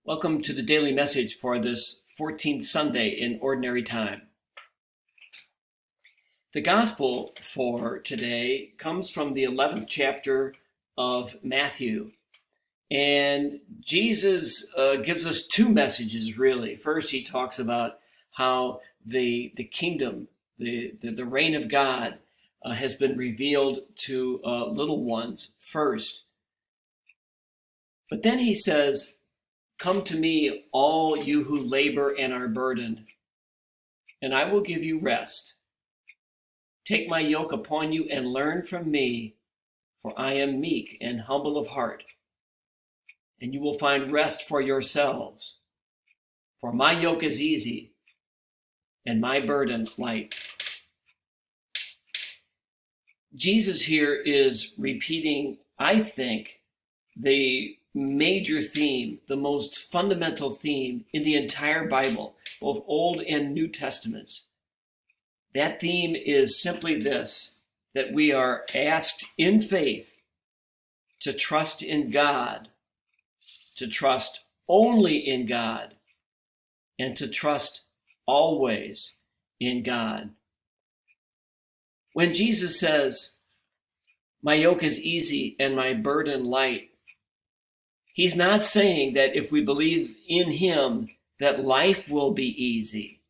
Welcome to the daily message for this 14th Sunday in Ordinary Time. The gospel for today comes from the 11th chapter of Matthew. And Jesus gives us two messages, really. First, he talks about how the kingdom, the reign of God has been revealed to little ones first. But then he says, "Come to me, all you who labor and are burdened, and I will give you rest. Take my yoke upon you and learn from me, for I am meek and humble of heart, and you will find rest for yourselves. For my yoke is easy and my burden light." Jesus here is repeating, I think, the major theme, the most fundamental theme in the entire Bible, both Old and New Testaments. That theme is simply this, that we are asked in faith to trust in God, to trust only in God, and to trust always in God. When Jesus says, "My yoke is easy and my burden light," he's not saying that if we believe in him, that life will be easy.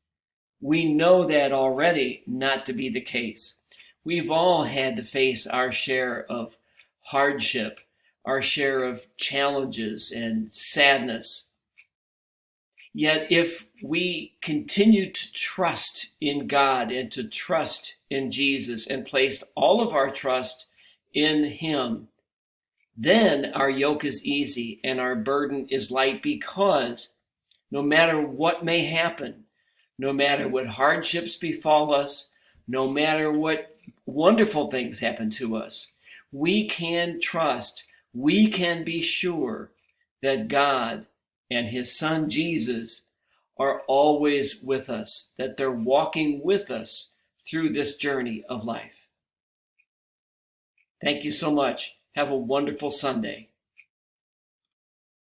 We know that already not to be the case. We've all had to face our share of hardship, our share of challenges and sadness. Yet if we continue to trust in God and to trust in Jesus and place all of our trust in him, then our yoke is easy and our burden is light, because no matter what may happen, no matter what hardships befall us, no matter what wonderful things happen to us, we can trust, we can be sure that God and his son Jesus are always with us, that they're walking with us through this journey of life. Thank you so much. Have a wonderful Sunday.